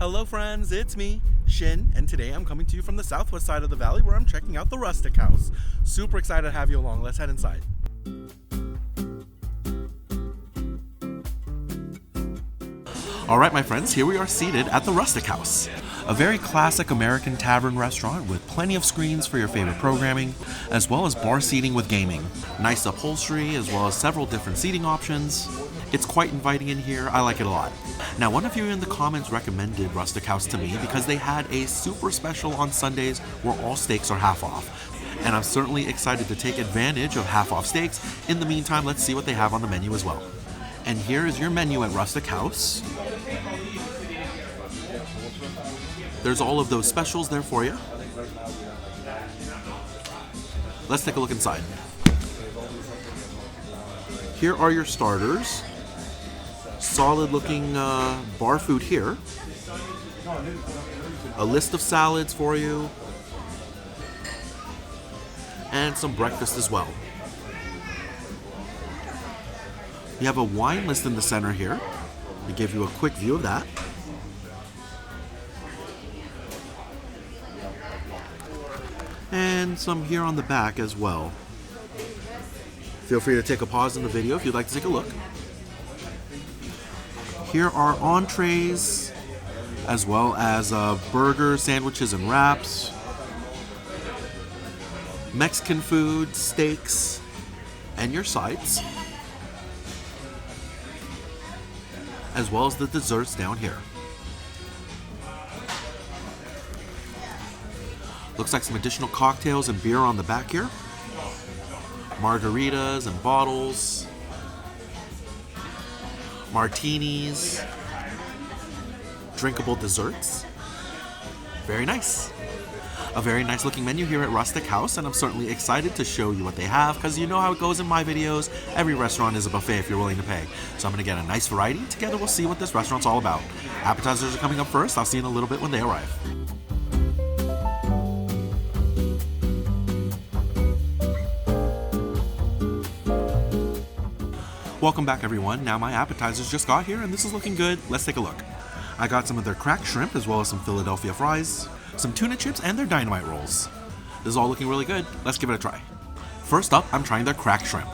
Hello friends, it's me, Shin, and today I'm coming to you from the southwest side of the valley where I'm checking out the Rustic house. Super excited to have you along. Let's head inside. Alright my friends, here we are seated at the Rustic house. A very classic American tavern restaurant with plenty of screens for your favorite programming, as well as bar seating with gaming. Nice upholstery, as well as several different seating options. It's quite inviting in here, I like it a lot. Now one of you in the comments recommended Rustic House to me because they had a super special on Sundays where all steaks are half off. And I'm certainly excited to take advantage of half off steaks. In the meantime, let's see what they have on the menu as well. And here is your menu at Rustic House. There's all of those specials there for you. Let's take a look inside. Here are your starters. Solid looking bar food here. A list of salads for you. And some breakfast as well. You have a wine list in the center here. We give you a quick view of that. And some here on the back as well. Feel free to take a pause in the video if you'd like to take a look. Here are entrees, as well as burgers, sandwiches, and wraps. Mexican food, steaks, and your sides. As well as the desserts down here. Looks like some additional cocktails and beer on the back here. Margaritas and bottles. Martinis. Drinkable desserts. Very nice. A very nice looking menu here at Rustic House, and I'm certainly excited to show you what they have because you know how it goes in my videos. Every restaurant is a buffet if you're willing to pay. So I'm going to get a nice variety. Together we'll see what this restaurant's all about. Appetizers are coming up first. I'll see you in a little bit when they arrive. Welcome back everyone. Now my appetizers just got here and this is looking good. Let's take a look. I got some of their cracked shrimp as well as some Philadelphia fries, some tuna chips, and their dynamite rolls. This is all looking really good. Let's give it a try. First up, I'm trying their cracked shrimp.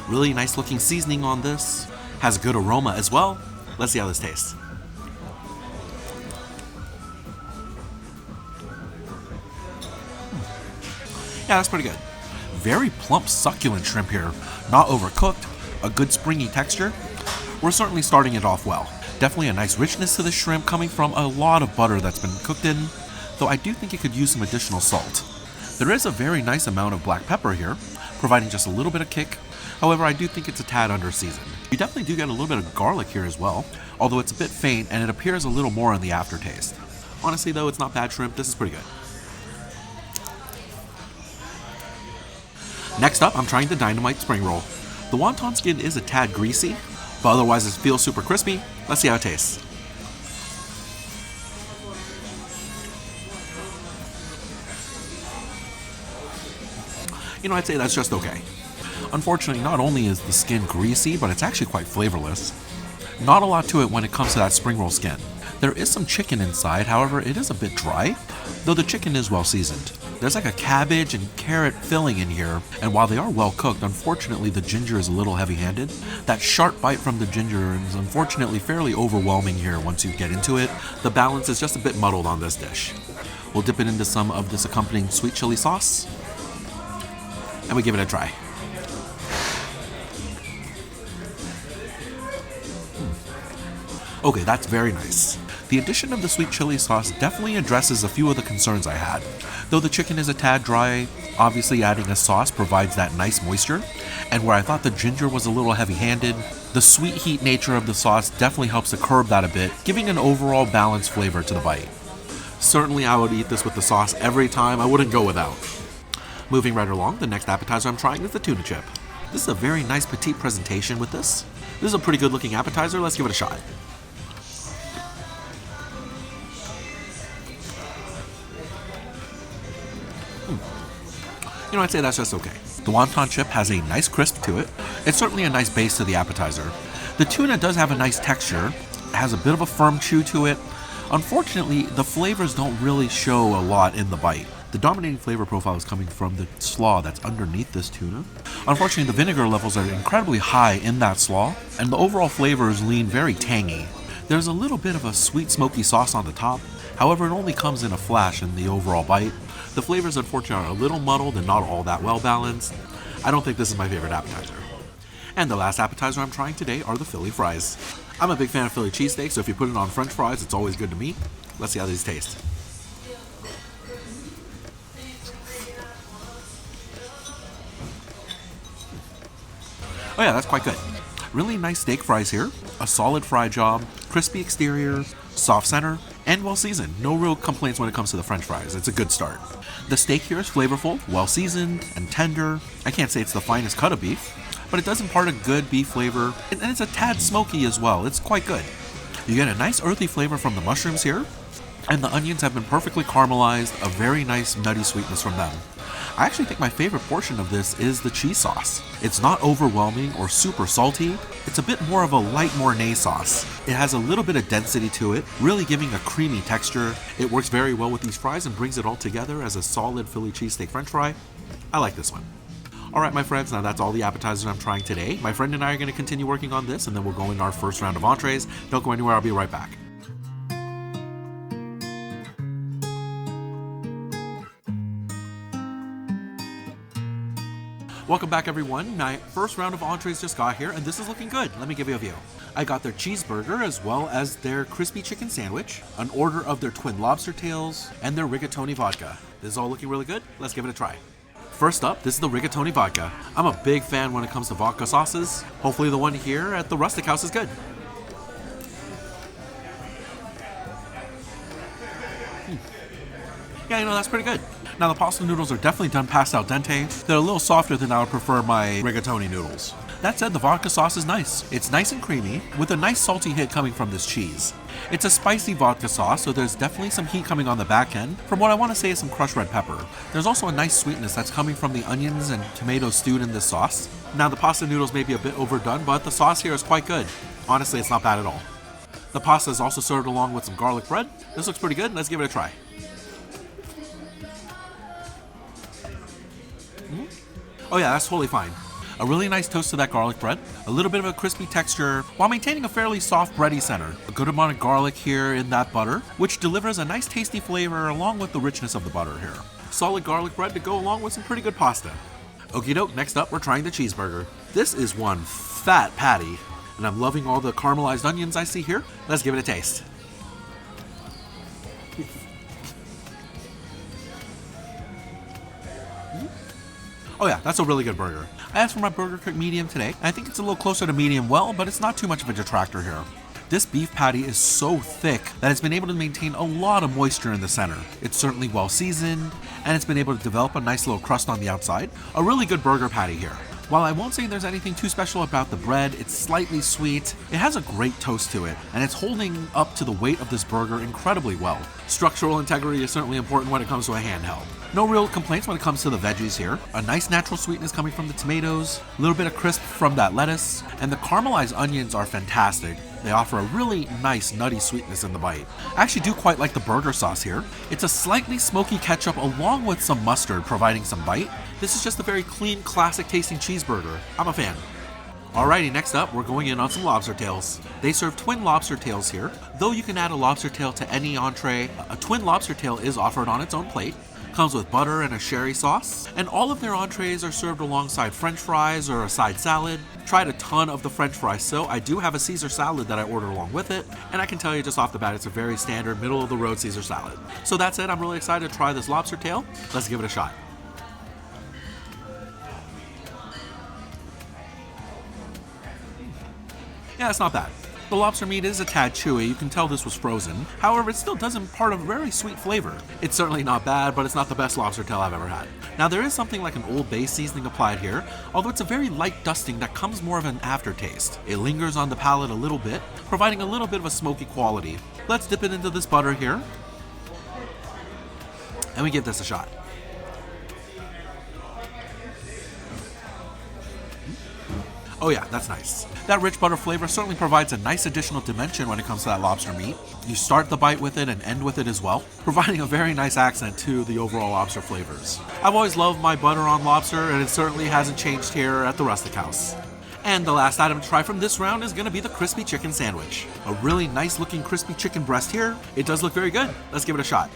Really nice looking seasoning on this. Has a good aroma as well. Let's see how this tastes. Yeah, that's pretty good. Very plump, succulent shrimp here. Not overcooked. A good springy texture. We're certainly starting it off well. Definitely a nice richness to the shrimp coming from a lot of butter that's been cooked in, though I do think it could use some additional salt. There is a very nice amount of black pepper here, providing just a little bit of kick. However, I do think it's a tad under seasoned. You definitely do get a little bit of garlic here as well, although it's a bit faint and it appears a little more in the aftertaste. Honestly though, it's not bad shrimp. This is pretty good. Next up, I'm trying the dynamite spring roll. The wonton skin is a tad greasy, but otherwise it feels super crispy. Let's see how it tastes. You know, I'd say that's just okay. Unfortunately, not only is the skin greasy, but it's actually quite flavorless. Not a lot to it when it comes to that spring roll skin. There is some chicken inside, however, it is a bit dry, though the chicken is well seasoned. There's like a cabbage and carrot filling in here, and while they are well cooked, unfortunately the ginger is a little heavy-handed. That sharp bite from the ginger is unfortunately fairly overwhelming here once you get into it. The balance is just a bit muddled on this dish. We'll dip it into some of this accompanying sweet chili sauce, and we give it a try. Okay, that's very nice. The addition of the sweet chili sauce definitely addresses a few of the concerns I had. Though the chicken is a tad dry, obviously adding a sauce provides that nice moisture, and where I thought the ginger was a little heavy-handed, the sweet heat nature of the sauce definitely helps to curb that a bit, giving an overall balanced flavor to the bite. Certainly I would eat this with the sauce every time, I wouldn't go without. Moving right along, the next appetizer I'm trying is the tuna chip. This is a very nice petite presentation with this. This is a pretty good looking appetizer, let's give it a shot. You know, I'd say that's just okay. The wonton chip has a nice crisp to it. It's certainly a nice base to the appetizer. The tuna does have a nice texture. It has a bit of a firm chew to it, Unfortunately, the flavors don't really show a lot in the bite. The dominating flavor profile is coming from the slaw that's underneath this tuna. Unfortunately, the vinegar levels are incredibly high in that slaw, and the overall flavors lean very tangy. There's a little bit of a sweet smoky sauce on the top, however it only comes in a flash in the overall bite. The flavors unfortunately are a little muddled and not all that well balanced. I don't think this is my favorite appetizer. And the last appetizer I'm trying today are the Philly fries. I'm a big fan of Philly cheesesteak, so if you put it on french fries, it's always good to me. Let's see how these taste. Oh yeah, that's quite good. Really nice steak fries here. A solid fry job, crispy exterior, soft center, and well seasoned. No real complaints when it comes to the french fries. It's a good start. The steak here is flavorful, well seasoned, and tender. I can't say it's the finest cut of beef, but it does impart a good beef flavor, and it's a tad smoky as well. It's quite good. You get a nice earthy flavor from the mushrooms here, and the onions have been perfectly caramelized, a very nice nutty sweetness from them. I actually think my favorite portion of this is the cheese sauce. It's not overwhelming or super salty. It's a bit more of a light Mornay sauce. It has a little bit of density to it, really giving a creamy texture. It works very well with these fries and brings it all together as a solid Philly cheesesteak french fry. I like this one. Alright my friends, now that's all the appetizers I'm trying today. My friend and I are going to continue working on this and then we'll go into our first round of entrees. Don't go anywhere, I'll be right back. Welcome back everyone. My first round of entrees just got here and this is looking good. Let me give you a view. I got their cheeseburger as well as their crispy chicken sandwich, an order of their twin lobster tails, and their rigatoni vodka. This is all looking really good. Let's give it a try. First up, this is the rigatoni vodka. I'm a big fan when it comes to vodka sauces. Hopefully the one here at the Rustic House is good. Yeah, you know, that's pretty good. Now the pasta noodles are definitely done past al dente. They're a little softer than I would prefer my rigatoni noodles. That said, the vodka sauce is nice. It's nice and creamy, with a nice salty hit coming from this cheese. It's a spicy vodka sauce, so there's definitely some heat coming on the back end, from what I want to say is some crushed red pepper. There's also a nice sweetness that's coming from the onions and tomatoes stewed in this sauce. Now the pasta noodles may be a bit overdone, but the sauce here is quite good. Honestly, it's not bad at all. The pasta is also served along with some garlic bread. This looks pretty good. Let's give it a try. Oh yeah, that's totally fine. A really nice toast to that garlic bread, a little bit of a crispy texture while maintaining a fairly soft bready center. A good amount of garlic here in that butter, which delivers a nice tasty flavor along with the richness of the butter here. Solid garlic bread to go along with some pretty good pasta. Okie doke, next up we're trying the cheeseburger. This is one fat patty, and I'm loving all the caramelized onions I see here. Let's give it a taste. Oh yeah, that's a really good burger. I asked for my burger cooked medium today. I think it's a little closer to medium well, but it's not too much of a detractor here. This beef patty is so thick that it's been able to maintain a lot of moisture in the center. It's certainly well seasoned, and it's been able to develop a nice little crust on the outside. A really good burger patty here. While I won't say there's anything too special about the bread, it's slightly sweet, it has a great toast to it, and it's holding up to the weight of this burger incredibly well. Structural integrity is certainly important when it comes to a handheld. No real complaints when it comes to the veggies here. A nice natural sweetness coming from the tomatoes, a little bit of crisp from that lettuce, and the caramelized onions are fantastic. They offer a really nice nutty sweetness in the bite. I actually do quite like the burger sauce here. It's a slightly smoky ketchup along with some mustard providing some bite. This is just a very clean, classic tasting cheeseburger. I'm a fan. Alrighty, next up, we're going in on some lobster tails. They serve twin lobster tails here. Though you can add a lobster tail to any entree, a twin lobster tail is offered on its own plate. Comes with butter and a sherry sauce, and all of their entrees are served alongside french fries or a side salad. Tried a ton of the french fries, so I do have a Caesar salad that I ordered along with it, and I can tell you just off the bat it's a very standard middle-of-the-road Caesar salad. So that's it, I'm really excited to try this lobster tail. Let's give it a shot. Yeah, it's not bad. The lobster meat is a tad chewy, you can tell this was frozen. However, it still does impart a very sweet flavor. It's certainly not bad, but it's not the best lobster tail I've ever had. Now there is something like an Old Bay seasoning applied here, although it's a very light dusting that comes more of an aftertaste. It lingers on the palate a little bit, providing a little bit of a smoky quality. Let's dip it into this butter here, and we give this a shot. Oh yeah, that's nice. That rich butter flavor certainly provides a nice additional dimension when it comes to that lobster meat. You start the bite with it and end with it as well, providing a very nice accent to the overall lobster flavors. I've always loved my butter on lobster, and it certainly hasn't changed here at the Rustic House. And the last item to try from this round is going to be the crispy chicken sandwich. A really nice looking crispy chicken breast here. It does look very good. Let's give it a shot.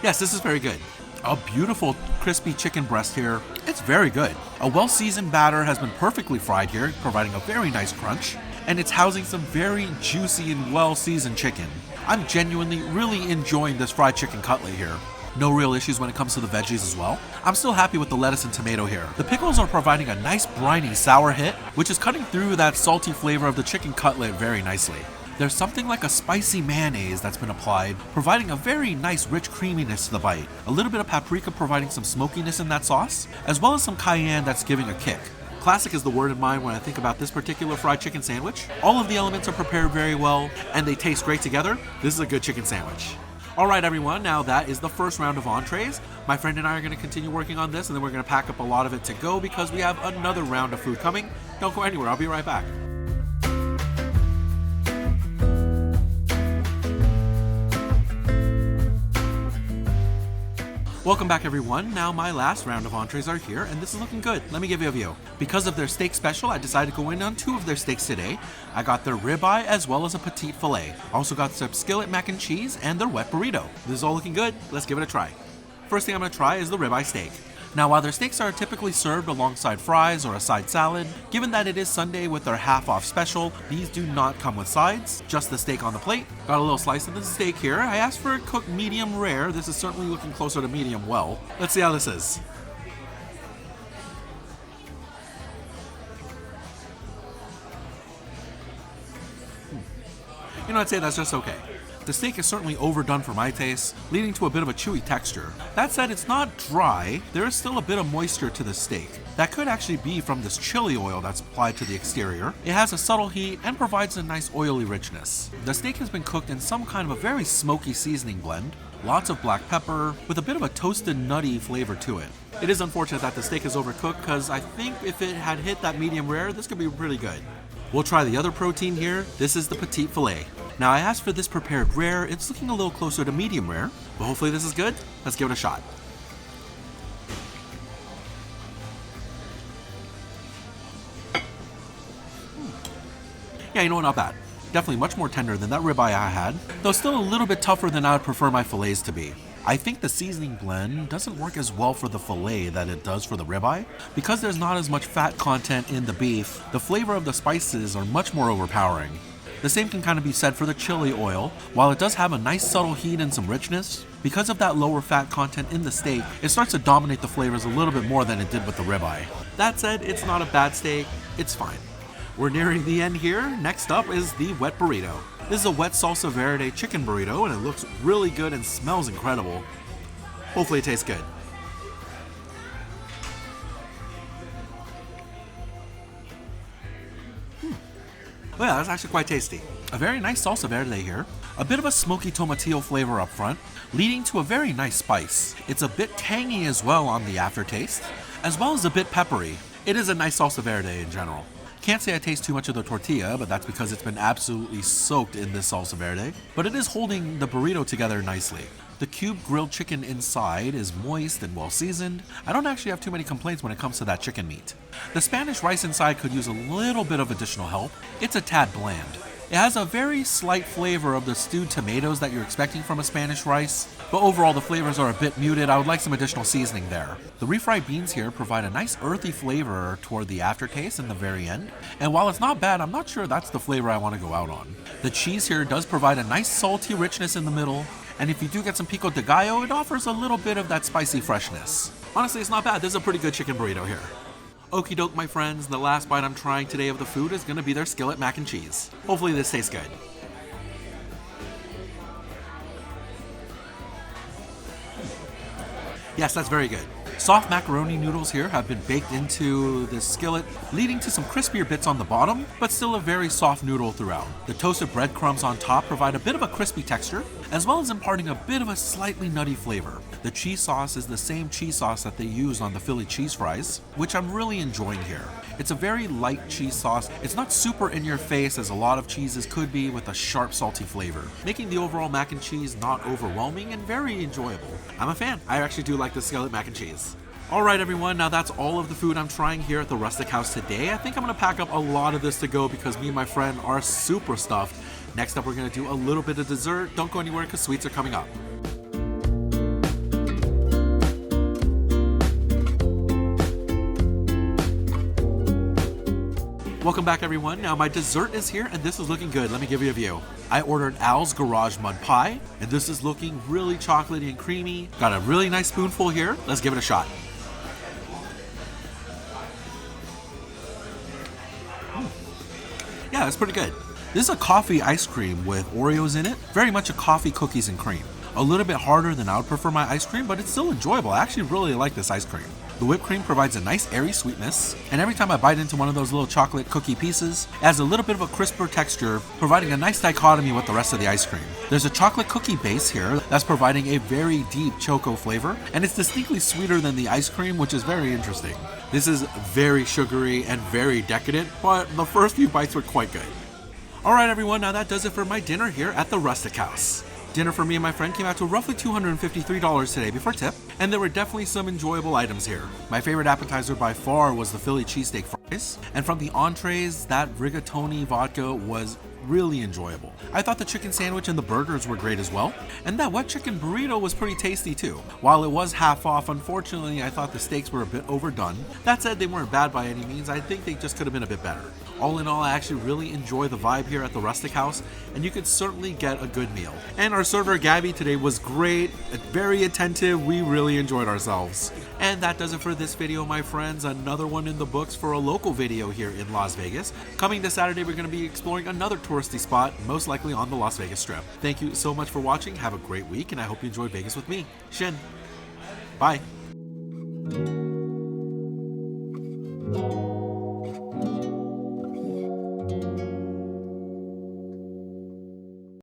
Yes, this is very good. A beautiful crispy chicken breast here. It's very good. A well-seasoned batter has been perfectly fried here, providing a very nice crunch. And it's housing some very juicy and well-seasoned chicken. I'm genuinely really enjoying this fried chicken cutlet here. No real issues when it comes to the veggies as well. I'm still happy with the lettuce and tomato here. The pickles are providing a nice briny sour hit, which is cutting through that salty flavor of the chicken cutlet very nicely. There's something like a spicy mayonnaise that's been applied, providing a very nice rich creaminess to the bite. A little bit of paprika providing some smokiness in that sauce, as well as some cayenne that's giving a kick. Classic is the word in mind when I think about this particular fried chicken sandwich. All of the elements are prepared very well, and they taste great together. This is a good chicken sandwich. Alright everyone, now that is the first round of entrees. My friend and I are going to continue working on this, and then we're going to pack up a lot of it to go because we have another round of food coming. Don't go anywhere, I'll be right back. Welcome back everyone. Now my last round of entrees are here, and this is looking good. Let me give you a view. Because of their steak special, I decided to go in on 2 of their steaks today. I got their ribeye as well as a petite filet. Also got some skillet mac and cheese and their wet burrito. This is all looking good. Let's give it a try. First thing I'm going to try is the ribeye steak. Now, while their steaks are typically served alongside fries or a side salad, given that it is Sunday with their half-off special, these do not come with sides, just the steak on the plate. Got a little slice of the steak here. I asked for it cooked medium rare. This is certainly looking closer to medium well. Let's see how this is. You know, I'd say that's just okay. The steak is certainly overdone for my taste, leading to a bit of a chewy texture. That said, it's not dry. There is still a bit of moisture to the steak. That could actually be from this chili oil that's applied to the exterior. It has a subtle heat and provides a nice oily richness. The steak has been cooked in some kind of a very smoky seasoning blend. Lots of black pepper, with a bit of a toasted nutty flavor to it. It is unfortunate that the steak is overcooked because I think if it had hit that medium rare, this could be pretty good. We'll try the other protein here. This is the petite filet. Now I asked for this prepared rare. It's looking a little closer to medium rare, but hopefully this is good. Let's give it a shot. Yeah, you know what, not bad. Definitely much more tender than that ribeye I had, though still a little bit tougher than I would prefer my fillets to be. I think the seasoning blend doesn't work as well for the fillet that it does for the ribeye. Because there's not as much fat content in the beef, the flavor of the spices are much more overpowering. The same can kind of be said for the chili oil. While it does have a nice subtle heat and some richness, because of that lower fat content in the steak, it starts to dominate the flavors a little bit more than it did with the ribeye. That said, it's not a bad steak, it's fine. We're nearing the end here. Next up is the wet burrito. This is a wet salsa verde chicken burrito, and it looks really good and smells incredible. Hopefully it tastes good. Well, yeah, that's actually quite tasty. A very nice salsa verde here. A bit of a smoky tomatillo flavor up front, leading to a very nice spice. It's a bit tangy as well on the aftertaste, as well as a bit peppery. It is a nice salsa verde in general. Can't say I taste too much of the tortilla, but that's because it's been absolutely soaked in this salsa verde. But it is holding the burrito together nicely. The cubed grilled chicken inside is moist and well seasoned. I don't actually have too many complaints when it comes to that chicken meat. The Spanish rice inside could use a little bit of additional help. It's a tad bland. It has a very slight flavor of the stewed tomatoes that you're expecting from a Spanish rice, but overall the flavors are a bit muted. I would like some additional seasoning there. The refried beans here provide a nice earthy flavor toward the aftertaste in the very end, and while it's not bad, I'm not sure that's the flavor I want to go out on. The cheese here does provide a nice salty richness in the middle, and if you do get some pico de gallo, it offers a little bit of that spicy freshness. Honestly, it's not bad. This is a pretty good chicken burrito here. Okie doke, my friends, the last bite I'm trying today of the food is going to be their skillet mac and cheese. Hopefully this tastes good. Yes, that's very good. Soft macaroni noodles here have been baked into this skillet, leading to some crispier bits on the bottom, but still a very soft noodle throughout. The toasted breadcrumbs on top provide a bit of a crispy texture, as well as imparting a bit of a slightly nutty flavor. The cheese sauce is the same cheese sauce that they use on the Philly cheese fries, which I'm really enjoying here. It's a very light cheese sauce. It's not super in your face as a lot of cheeses could be, with a sharp salty flavor, making the overall mac and cheese not overwhelming and very enjoyable. I'm a fan. I actually do like the skillet mac and cheese. Alright everyone, now that's all of the food I'm trying here at the Rustic House today. I think I'm going to pack up a lot of this to go because me and my friend are super stuffed. Next up we're going to do a little bit of dessert. Don't go anywhere because sweets are coming up. Welcome back everyone. Now my dessert is here and this is looking good. Let me give you a view. I ordered Al's Garage Mud Pie and this is looking really chocolatey and creamy. Got a really nice spoonful here. Let's give it a shot. Yeah, it's pretty good. This is a coffee ice cream with Oreos in it. Very much a coffee, cookies, and cream. A little bit harder than I would prefer my ice cream, but it's still enjoyable. I actually really like this ice cream. The whipped cream provides a nice airy sweetness, and every time I bite into one of those little chocolate cookie pieces, it adds a little bit of a crisper texture, providing a nice dichotomy with the rest of the ice cream. There's a chocolate cookie base here that's providing a very deep choco flavor, and it's distinctly sweeter than the ice cream, which is very interesting. This is very sugary and very decadent, but the first few bites were quite good. Alright everyone, now that does it for my dinner here at the Rustic House. Dinner for me and my friend came out to roughly $253 today before tip, and there were definitely some enjoyable items here. My favorite appetizer by far was the Philly cheesesteak fries, and from the entrees, that rigatoni vodka was really enjoyable. I thought the chicken sandwich and the burgers were great as well, and that wet chicken burrito was pretty tasty too. While it was half off, unfortunately I thought the steaks were a bit overdone. That said, they weren't bad by any means. I think they just could have been a bit better. All in all, I actually really enjoy the vibe here at the Rustic House, and you could certainly get a good meal. And our server Gabby today was great, very attentive. We really enjoyed ourselves. And that does it for this video, my friends. Another one in the books for a local video here in Las Vegas. Coming this Saturday, we're going to be exploring another touristy spot, most likely on the Las Vegas Strip. Thank you so much for watching. Have a great week, and I hope you enjoyed Vegas with me, Shin. Bye.